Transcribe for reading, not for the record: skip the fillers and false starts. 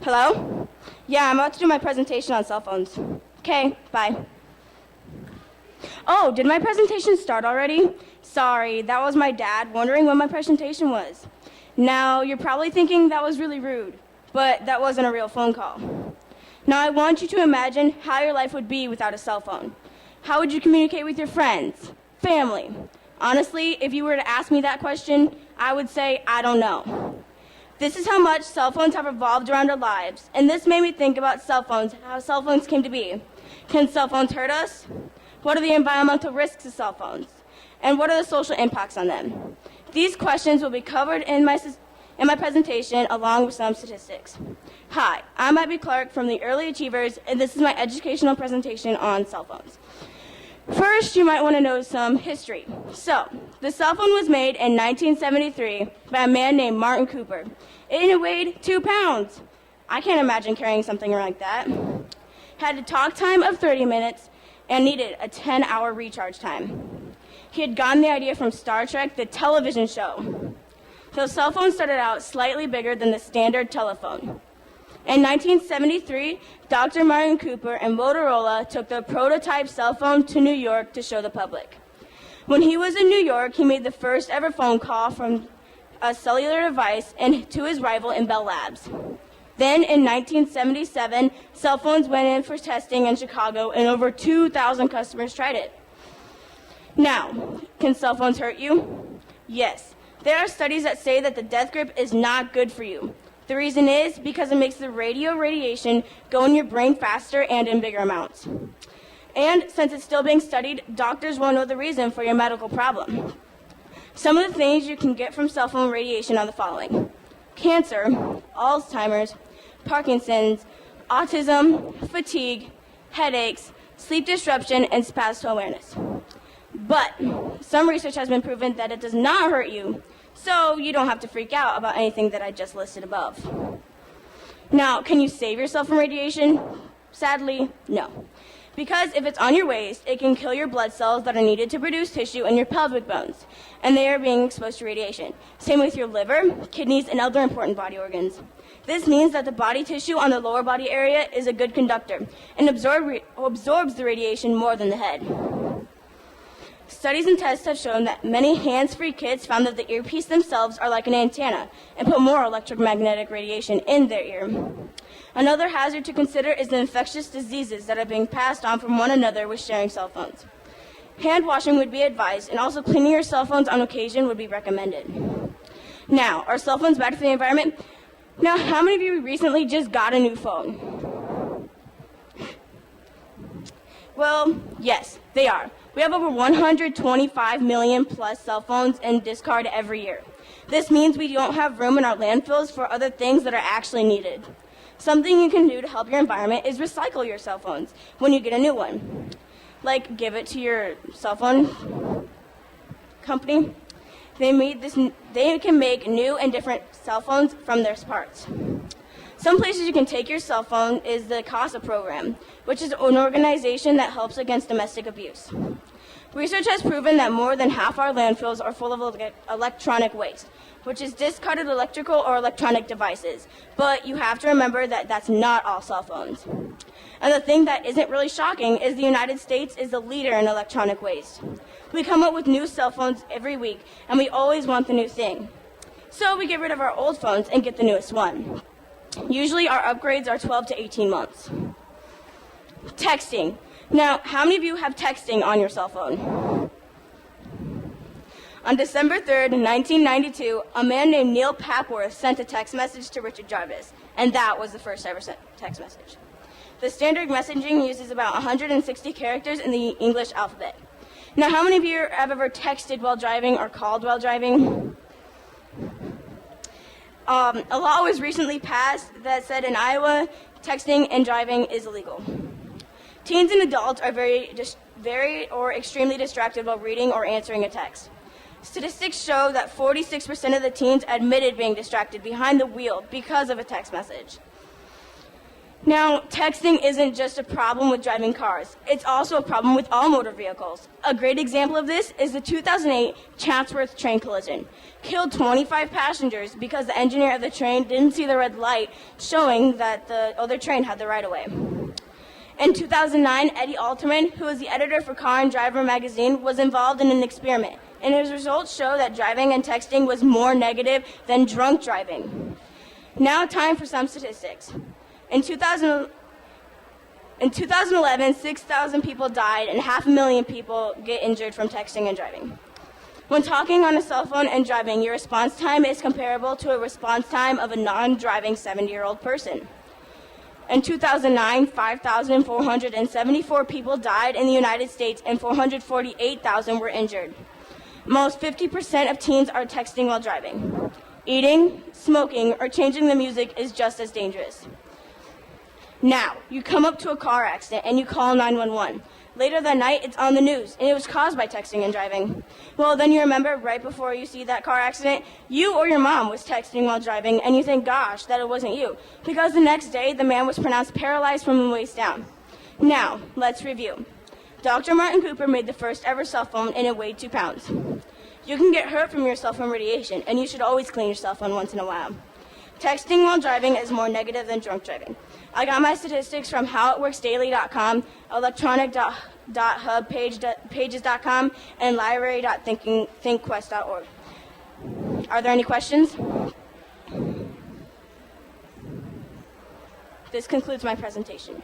Hello? Yeah, I'm about to do my presentation on cell phones. Okay, bye. Oh, did my presentation start already? Sorry, that was my dad wondering when my presentation was. Now, you're probably thinking that was really rude, but that wasn't a real phone call. Now, I want you to imagine how your life would be without a cell phone. How would you communicate with your friends, family? Honestly, if you were to ask me that question, I would say, I don't know. This is how much cell phones have evolved around our lives, and this made me think about cell phones, how cell phones came to be. Can cell phones hurt us? What are the environmental risks of cell phones? And what are the social impacts on them? These questions will be covered in my presentation along with some statistics. Hi, I'm Abby Clark from the Early Achievers, and this is my educational presentation on cell phones. First, you might want to know some history. So, the cell phone was made in 1973 by a man named Martin Cooper, and it weighed 2 pounds. I can't imagine carrying something like that. Had a talk time of 30 minutes and needed a 10-hour recharge time. He had gotten the idea from Star Trek, the television show. So cell phones started out slightly bigger than the standard telephone. In 1973, Dr. Martin Cooper and Motorola took the prototype cell phone to New York to show the public. When he was in New York, he made the first ever phone call from a cellular device to his rival in Bell Labs. Then in 1977, cell phones went in for testing in Chicago, and over 2,000 customers tried it. Now, can cell phones hurt you? Yes. There are studies that say that the death grip is not good for you. The reason is because it makes the radiation go in your brain faster and in bigger amounts. And since it's still being studied, doctors won't know the reason for your medical problem. Some of the things you can get from cell phone radiation are the following: cancer, Alzheimer's, Parkinson's, autism, fatigue, headaches, sleep disruption, and spatial awareness. But some research has been proven that it does not hurt you, so you don't have to freak out about anything that I just listed above. Now, can you save yourself from radiation? Sadly, no. Because if it's on your waist, it can kill your blood cells that are needed to produce tissue in your pelvic bones, and they are being exposed to radiation. Same with your liver, kidneys, and other important body organs. This means that the body tissue on the lower body area is a good conductor and absorbs the radiation more than the head. Studies and tests have shown that many hands-free kids found that the earpiece themselves are like an antenna and put more electromagnetic radiation in their ear. Another hazard to consider is the infectious diseases that are being passed on from one another with sharing cell phones. Hand washing would be advised, and also cleaning your cell phones on occasion would be recommended. Now, are cell phones bad for the environment? Now, how many of you recently just got a new phone? Well, yes, they are. We have over 125 million plus cell phones in discard every year. This means we don't have room in our landfills for other things that are actually needed. Something you can do to help your environment is recycle your cell phones when you get a new one. Like, give it to your cell phone company. They can make new and different cell phones from their parts. Some places you can take your cell phone is the CASA program, which is an organization that helps against domestic abuse. Research has proven that more than half our landfills are full of electronic waste, which is discarded electrical or electronic devices. But you have to remember that that's not all cell phones. And the thing that isn't really shocking is the United States is the leader in electronic waste. We come up with new cell phones every week, and we always want the new thing. So we get rid of our old phones and get the newest one. Usually our upgrades are 12 to 18 months. Texting. Now, how many of you have texting on your cell phone? On December 3rd, 1992, a man named Neil Papworth sent a text message to Richard Jarvis, and that was the first ever sent text message. The standard messaging uses about 160 characters in the English alphabet. Now, how many of you have ever texted while driving or called while driving? A law was recently passed that said in Iowa, texting and driving is illegal. Teens and adults are very or extremely distracted while reading or answering a text. Statistics show that 46% of the teens admitted being distracted behind the wheel because of a text message. Now, texting isn't just a problem with driving cars. It's also a problem with all motor vehicles. A great example of this is the 2008 Chatsworth train collision. Killed 25 passengers because the engineer of the train didn't see the red light showing that the other train had the right-of-way. In 2009, Eddie Alterman, who was the editor for Car and Driver magazine, was involved in an experiment, and his results show that driving and texting was more negative than drunk driving. Now, time for some statistics. In 2011, 6,000 people died and 500,000 people get injured from texting and driving. When talking on a cell phone and driving, your response time is comparable to a response time of a non-driving 70-year-old person. In 2009, 5,474 people died in the United States and 448,000 were injured. Almost 50% of teens are texting while driving. Eating, smoking, or changing the music is just as dangerous. Now, you come up to a car accident and you call 911. Later that night, it's on the news, and it was caused by texting and driving. Well, then you remember right before you see that car accident, you or your mom was texting while driving, and you think, gosh, that it wasn't you, because the next day, the man was pronounced paralyzed from the waist down. Now, let's review. Dr. Martin Cooper made the first ever cell phone, and it weighed 2 pounds. You can get hurt from your cell phone radiation, and you should always clean your cell phone once in a while. Texting while driving is more negative than drunk driving. I got my statistics from howitworksdaily.com, electronic.hubpages.com, and library.thinkquest.org. Are there any questions? This concludes my presentation.